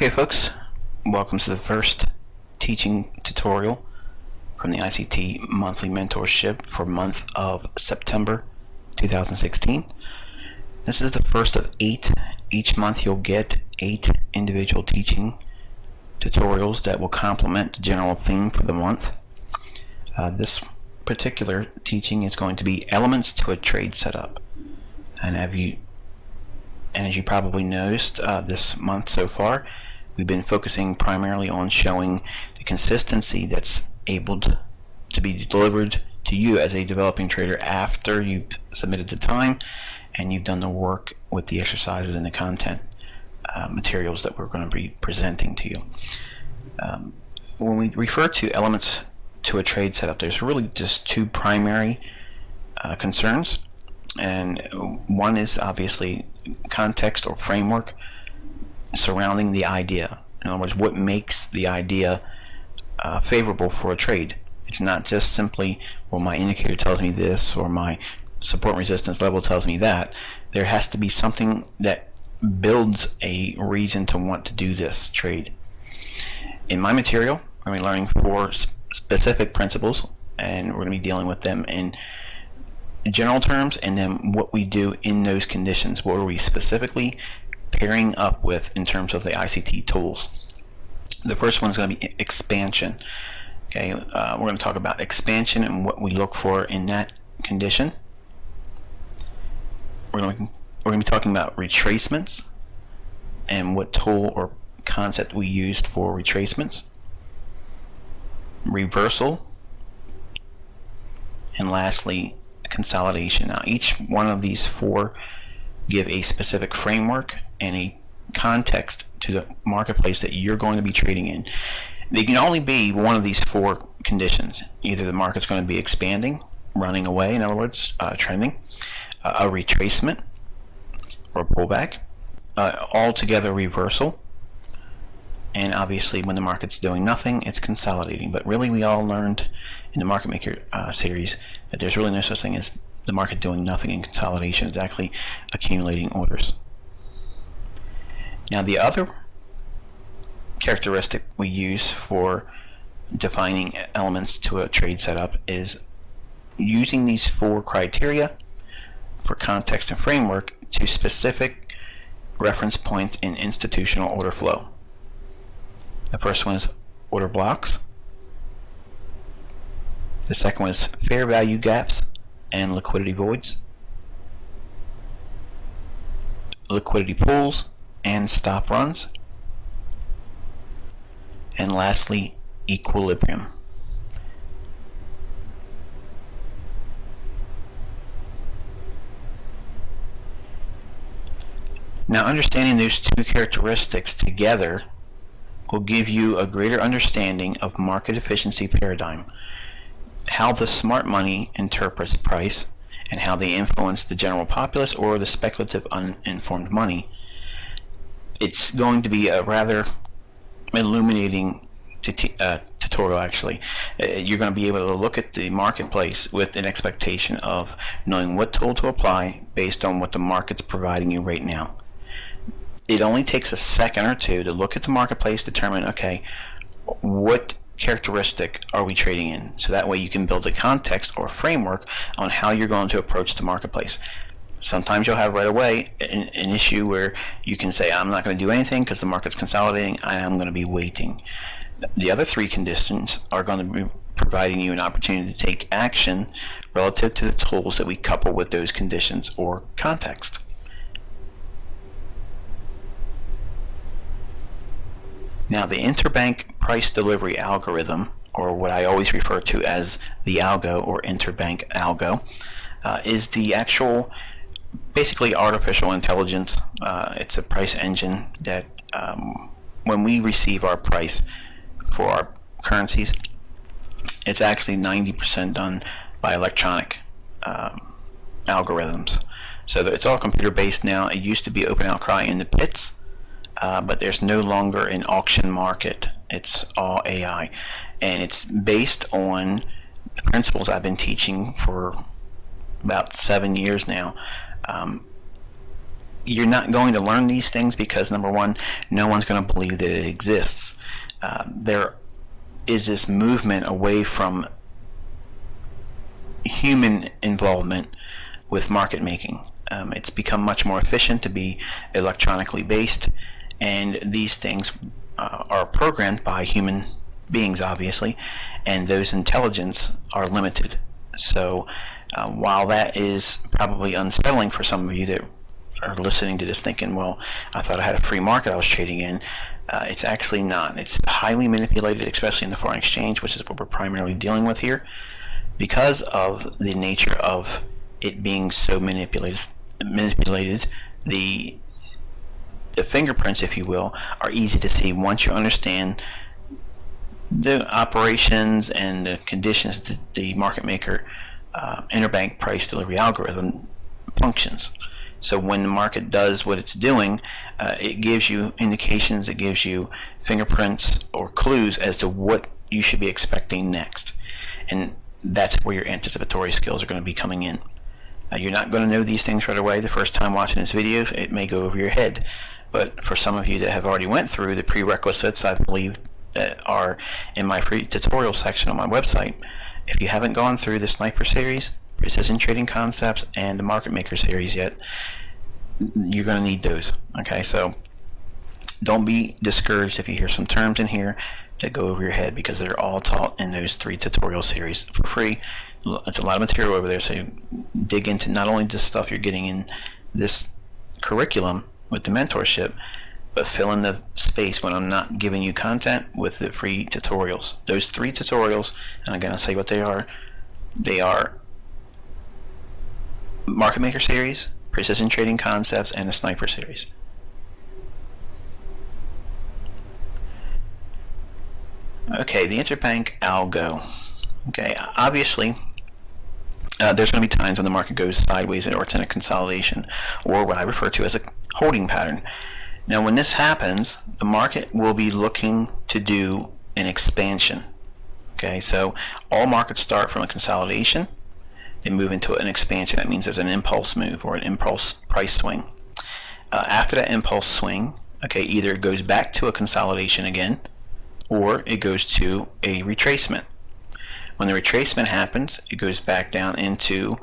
Okay folks, welcome to the first teaching tutorial from the ICT monthly mentorship for month of September 2016. This is the first of 8. Each month you'll get 8 individual teaching tutorials that will complement the general theme for the month. This particular teaching is going to be elements to a trade setup. And as you probably noticed this month so far, we've been focusing primarily on showing the consistency that's able to be delivered to you as a developing trader after you've submitted the time and you've done the work with the exercises and the content materials that we're going to be presenting to you. When we refer to elements to a trade setup, there's really just 2 primary concerns, and one is obviously context or framework surrounding the idea. In other words, what makes the idea favorable for a trade. It's not just simply, well, my indicator tells me this or my support resistance level tells me that. There has to be something that builds a reason to want to do this trade. In my material, we're going to be learning 4 specific principles, and we're going to be dealing with them in general terms, and then what we do in those conditions. What are we specifically pairing up with in terms of the ICT tools? The first one is going to be expansion. Okay, we're going to talk about expansion and what we look for in that condition. We're going to be talking about retracements and what tool or concept we used for retracements, reversal, and lastly consolidation. Now each one of these 4 give a specific framework and a context to the marketplace that you're going to be trading in. They can only be one of these 4 conditions. Either the market's going to be expanding, running away, in other words, trending, a retracement or a pullback, altogether reversal, and obviously when the market's doing nothing, it's consolidating. But really, we all learned in the Market Maker series that there's really no such thing as the market doing nothing in consolidation. It's actually accumulating orders. Now the other characteristic we use for defining elements to a trade setup is using these 4 criteria for context and framework to specific reference points in institutional order flow. The first one is order blocks. The second one is fair value gaps and liquidity voids, liquidity pools and stop runs, and lastly equilibrium. Now understanding those 2 characteristics together will give you a greater understanding of market efficiency paradigm, how the smart money interprets price, and how they influence the general populace or the speculative uninformed money. It's going to be a rather illuminating tutorial actually. You're going to be able to look at the marketplace with an expectation of knowing what tool to apply based on what the market's providing you right now. It only takes a second or 2 to look at the marketplace, determine, okay, what characteristic are we trading in? So that way you can build a context or framework on how you're going to approach the marketplace. Sometimes you'll have right away an issue where you can say, I'm not going to do anything because the market's consolidating, I'm going to be waiting. The other 3 conditions are going to be providing you an opportunity to take action relative to the tools that we couple with those conditions or context. Now the interbank price delivery algorithm, or what I always refer to as the algo or interbank algo, is the actual basically artificial intelligence. It's a price engine that when we receive our price for our currencies, it's actually 90% done by electronic algorithms. So it's all computer based now. It used to be open outcry in the pits, but there's no longer an auction market. It's all AI, and it's based on the principles I've been teaching for about 7 years now. you're not going to learn these things because, number one, no one's going to believe that it exists. There is this movement away from human involvement with market making. It's become much more efficient to be electronically based, and these things are programmed by human beings, obviously, and those intelligence are limited. So while that is probably unsettling for some of you that are listening to this thinking, well, I thought I had a free market I was trading in, it's actually not. It's highly manipulated, especially in the foreign exchange, which is what we're primarily dealing with here, because of the nature of it being so manipulated. The fingerprints, if you will, are easy to see once you understand the operations and the conditions that the market maker interbank price delivery algorithm functions. So when the market does what it's doing, it gives you indications, it gives you fingerprints or clues as to what you should be expecting next. And that's where your anticipatory skills are going to be coming in. You're not going to know these things right away the first time watching this video. It may go over your head. But for some of you that have already went through the prerequisites, I believe, that are in my free tutorial section on my website, if you haven't gone through the Sniper series, Precision Trading Concepts, and the Market Maker series yet, you're going to need those. Okay, so don't be discouraged if you hear some terms in here that go over your head, because they're all taught in those 3 tutorial series for free. It's a lot of material over there, so dig into not only the stuff you're getting in this curriculum with the mentorship, but fill in the space when I'm not giving you content with the free tutorials. Those 3 tutorials, and again I'll say what they are. They are Market Maker series, Precision Trading Concepts, and the Sniper series. Okay, the interbank algo. Okay, obviously there's going to be times when the market goes sideways or it's in a consolidation, or what I refer to as a holding pattern. Now when this happens, the market will be looking to do an expansion. Okay, so all markets start from a consolidation, they move into an expansion. That means there's an impulse move or an impulse price swing. After that impulse swing, okay, either it goes back to a consolidation again, or it goes to a retracement. When the retracement happens, it goes back down into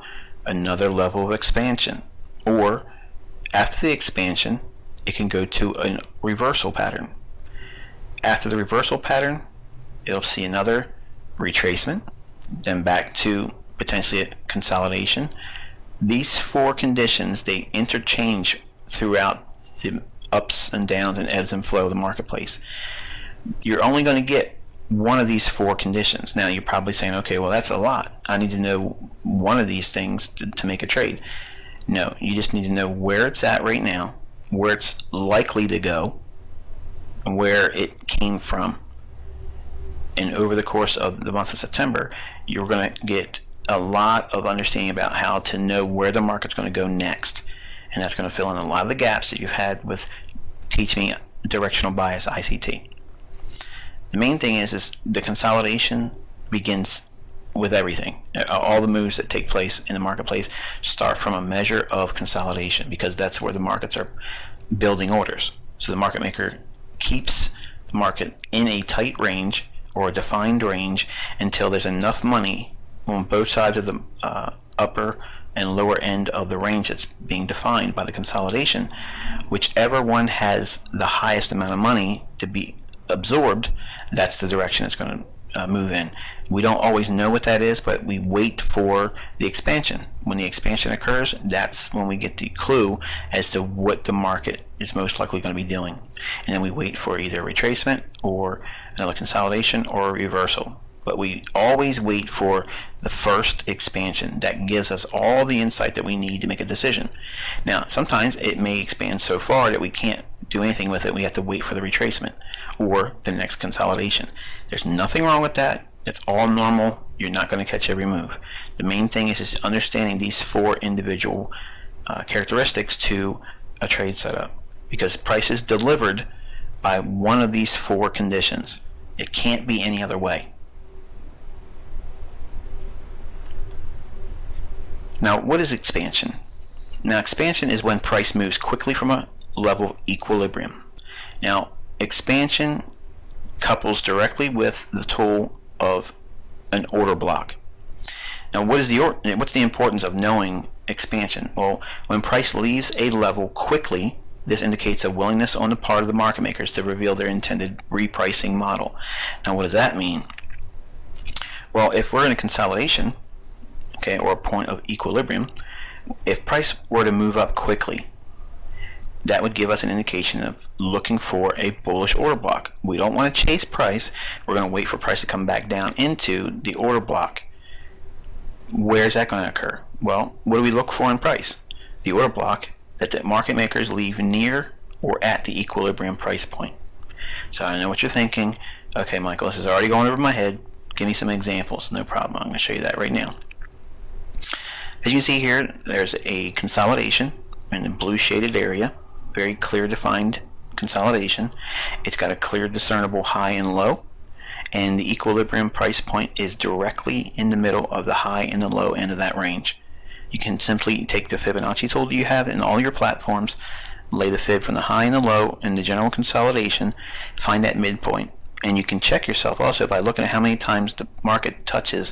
another level of expansion, or after the expansion, it can go to a reversal pattern. After the reversal pattern, it'll see another retracement, then back to potentially a consolidation. These 4 conditions, they interchange throughout the ups and downs and ebbs and flow of the marketplace. You're only going to get one of these 4 conditions. Now you're probably saying, okay, well that's a lot. I need to know one of these things to make a trade. No, you just need to know where it's at right now, where it's likely to go, and where it came from. And over the course of the month of September, you're going to get a lot of understanding about how to know where the market's going to go next. And that's going to fill in a lot of the gaps that you've had with Teach Me Directional Bias ICT. The main thing is the consolidation begins with everything. All the moves that take place in the marketplace start from a measure of consolidation, because that's where the markets are building orders. So the market maker keeps the market in a tight range or a defined range until there's enough money on both sides of the upper and lower end of the range that's being defined by the consolidation. Whichever one has the highest amount of money to be absorbed, that's the direction it's going to move in. We don't always know what that is, but we wait for the expansion. When the expansion occurs, that's when we get the clue as to what the market is most likely going to be doing. And then we wait for either a retracement or another consolidation or a reversal. But we always wait for the first expansion. That gives us all the insight that we need to make a decision. Now, sometimes it may expand so far that we can't do anything with it. We have to wait for the retracement or the next consolidation. There's nothing wrong with that. It's all normal. You're not going to catch every move. The main thing is just understanding these 4 individual characteristics to a trade setup, because price is delivered by one of these 4 conditions. It can't be any other way. Now, what is expansion? Now, expansion is when price moves quickly from a level of equilibrium. Now, expansion couples directly with the tool of an order block. Now, what's the importance of knowing expansion? Well, when price leaves a level quickly, this indicates a willingness on the part of the market makers to reveal their intended repricing model. Now, what does that mean? Well, if we're in a consolidation, okay, or a point of equilibrium, if price were to move up quickly, that would give us an indication of looking for a bullish order block. We don't want to chase price. We're going to wait for price to come back down into the order block. Where is that going to occur? Well, what do we look for in price? The order block that the market makers leave near or at the equilibrium price point. So I know what you're thinking. Okay, Michael, this is already going over my head. Give me some examples. No problem. I'm going to show you that right now. As you see here, there's a consolidation in the blue shaded area. Very clear defined consolidation. It's got a clear discernible high and low, and the equilibrium price point is directly in the middle of the high and the low end of that range. You can simply take the Fibonacci tool that you have in all your platforms, lay the fib from the high and the low in the general consolidation, find that midpoint, and you can check yourself also by looking at how many times the market touches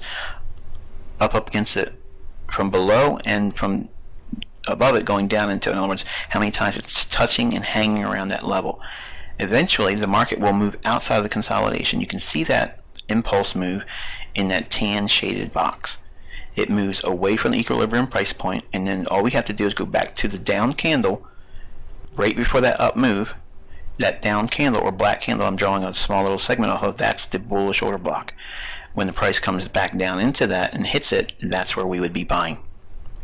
up against it from below and from above it going down into, in other words, how many times it's touching and hanging around that level. Eventually, the market will move outside of the consolidation. You can see that impulse move in that tan shaded box. It moves away from the equilibrium price point, and then all we have to do is go back to the down candle right before that up move. That down candle or black candle I'm drawing a small little segment off of, that's the bullish order block. When the price comes back down into that and hits it, that's where we would be buying.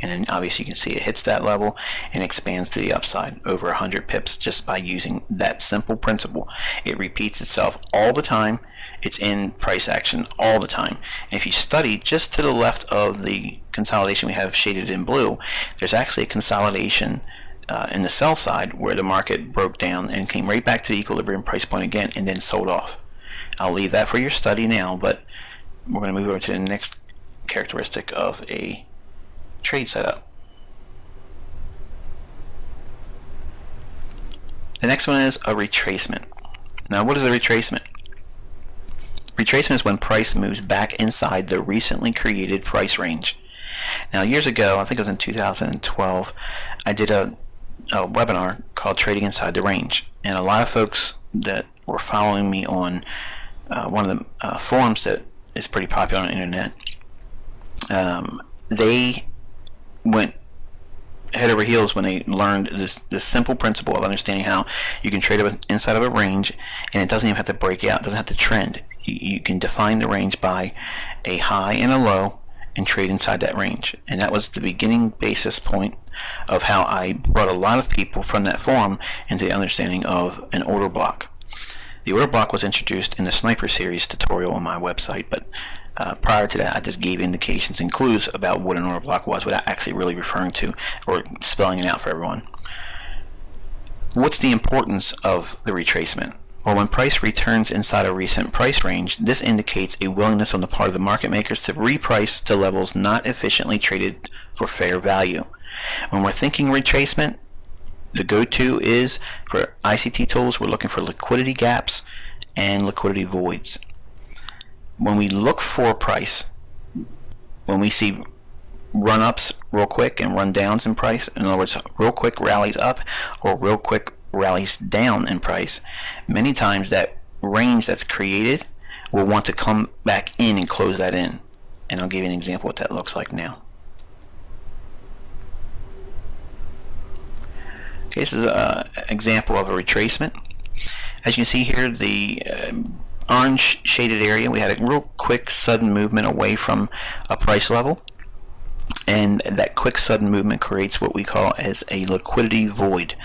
And then obviously you can see it hits that level and expands to the upside over 100 pips just by using that simple principle. It repeats itself all the time. It's in price action all the time. And if you study just to the left of the consolidation we have shaded in blue, there's actually a consolidation in the sell side where the market broke down and came right back to the equilibrium price point again and then sold off. I'll leave that for your study now, but we're going to move over to the next characteristic of a trade setup. The next one is a retracement. Now, what is a retracement? Retracement is when price moves back inside the recently created price range. Now, years ago, I think it was in 2012, I did a webinar called Trading Inside the Range, and a lot of folks that were following me on one of the forums that is pretty popular on the internet, they went head over heels when they learned this simple principle of understanding how you can trade inside of a range, and it doesn't even have to break out, it doesn't have to trend. You can define the range by a high and a low and trade inside that range. And that was the beginning basis point of how I brought a lot of people from that forum into the understanding of an order block. The order block was introduced in the Sniper series tutorial on my website, but prior to that I just gave indications and clues about what an order block was without actually really referring to or spelling it out for everyone. What's the importance of the retracement? Well, when price returns inside a recent price range, this indicates a willingness on the part of the market makers to reprice to levels not efficiently traded for fair value. When we're thinking retracement, the go-to is for ICT tools, we're looking for liquidity gaps and liquidity voids. When we look for price, when we see run-ups real quick and run-downs in price, in other words, real quick rallies up or real quick rallies down in price, many times that range that's created will want to come back in and close that in. And I'll give you an example of what that looks like now. Okay, this is an example of a retracement. As you can see here, the orange shaded area, we had a real quick sudden movement away from a price level, and that quick sudden movement creates what we call as a liquidity void.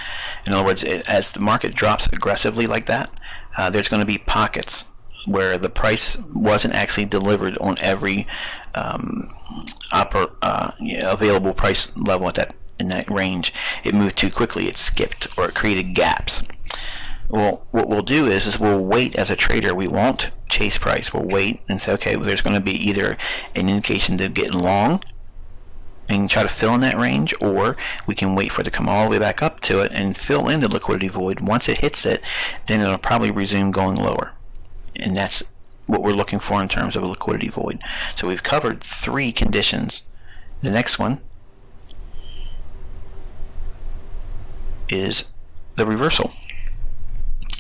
In other words, as the market drops aggressively like that, there's going to be pockets where the price wasn't actually delivered on every available price level at that in that range. It moved too quickly, it skipped, or it created gaps. Well, what we'll do is we'll wait as a trader. We won't chase price. We'll wait and say, okay, well, there's going to be either an indication to get long and try to fill in that range, or we can wait for it to come all the way back up to it and fill in the liquidity void. Once it hits it, then it'll probably resume going lower. And that's what we're looking for in terms of a liquidity void. So we've covered 3 conditions. The next one is the reversal.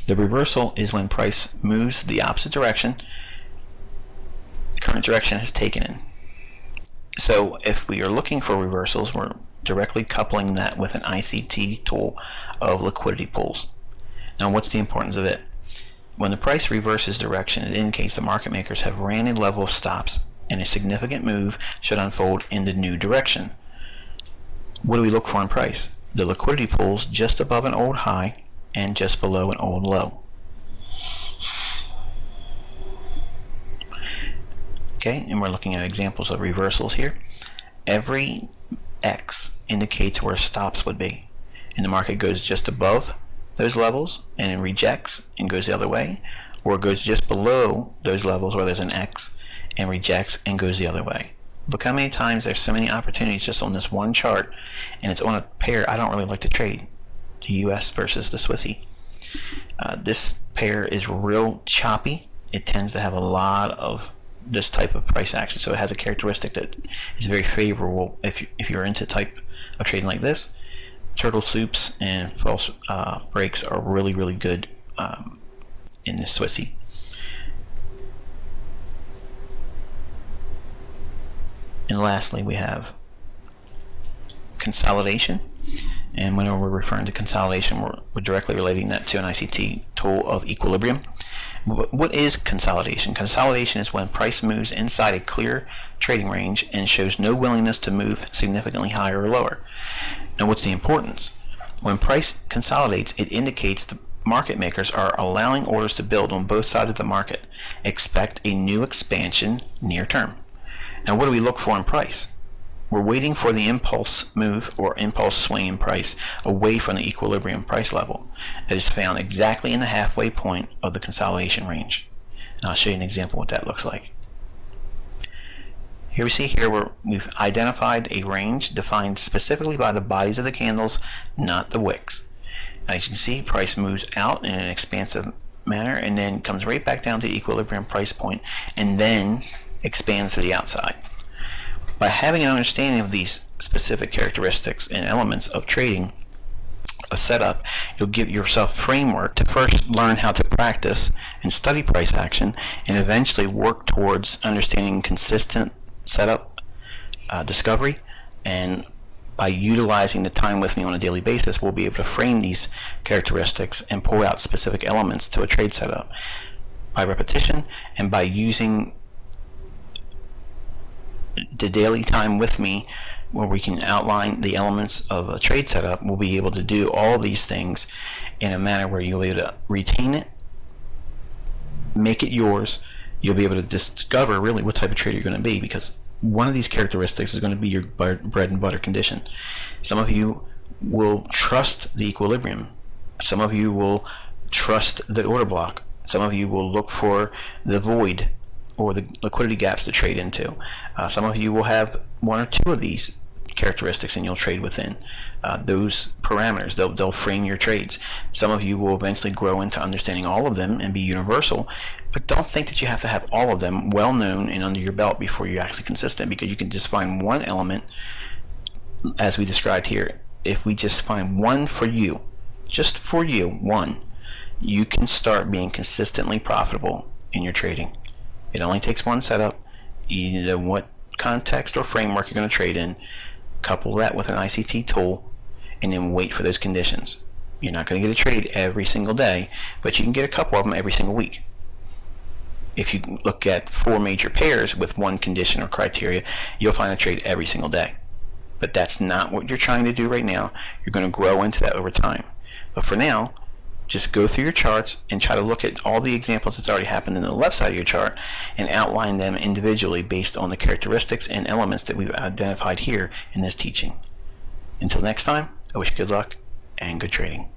The reversal is when price moves the opposite direction the current direction has taken in. So if we are looking for reversals, we're directly coupling that with an ICT tool of liquidity pools. Now, what's the importance of it? When the price reverses direction, it indicates the market makers have ran a level of stops and a significant move should unfold in the new direction. What do we look for in price? The liquidity pools just above an old high and just below an old low. Okay, and we're looking at examples of reversals here. Every X indicates where stops would be, and the market goes just above those levels and then rejects and goes the other way, or it goes just below those levels where there's an X and rejects and goes the other way. Look how many times there's so many opportunities just on this one chart, and it's on a pair I don't really like to trade, the US versus the Swissy. This pair is real choppy. It tends to have a lot of this type of price action, so it has a characteristic that is very favorable if you're into type of trading like this. Turtle soups and false breaks are really good in the Swissy. And lastly, we have consolidation. And whenever we're referring to consolidation, we're directly relating that to an ICT tool of equilibrium. What is consolidation? Consolidation is when price moves inside a clear trading range and shows no willingness to move significantly higher or lower. Now, what's the importance? When price consolidates, it indicates the market makers are allowing orders to build on both sides of the market. Expect a new expansion near term. Now, what do we look for in price? We're waiting for the impulse move or impulse swing in price away from the equilibrium price level that is found exactly in the halfway point of the consolidation range. And I'll show you an example of what that looks like. Here we see where we've identified a range defined specifically by the bodies of the candles, not the wicks. As you can see, price moves out in an expansive manner and then comes right back down to the equilibrium price point and then expands to the outside. By having an understanding of these specific characteristics and elements of trading a setup, you'll give yourself framework to first learn how to practice and study price action, and eventually work towards understanding consistent setup discovery. And by utilizing the time with me on a daily basis, we'll be able to frame these characteristics and pull out specific elements to a trade setup by repetition, and by using the daily time with me where we can outline the elements of a trade setup. We'll be able to do all these things in a manner where you'll be able to retain it, make it yours. You'll be able to discover really what type of trader you're going to be, because one of these characteristics is going to be your bread and butter condition. Some of you will trust the equilibrium. Some of you will trust the order block. Some of you will look for the void or the liquidity gaps to trade into. Some of you will have one or two of these characteristics and you'll trade within those parameters. They'll frame your trades. Some of you will eventually grow into understanding all of them and be universal, but don't think that you have to have all of them well known and under your belt before you're actually consistent, because you can just find one element as we described here. If we just find one for you, just for you, one, you can start being consistently profitable in your trading. It only takes one setup. You know what context or framework you're going to trade in, couple that with an ICT tool, and then wait for those conditions. You're not going to get a trade every single day, but you can get a couple of them every single week. If you look at 4 major pairs with one condition or criteria, you'll find a trade every single day. But that's not what you're trying to do right now. You're going to grow into that over time. But for now, just go through your charts and try to look at all the examples that's already happened in the left side of your chart and outline them individually based on the characteristics and elements that we've identified here in this teaching. Until next time, I wish you good luck and good trading.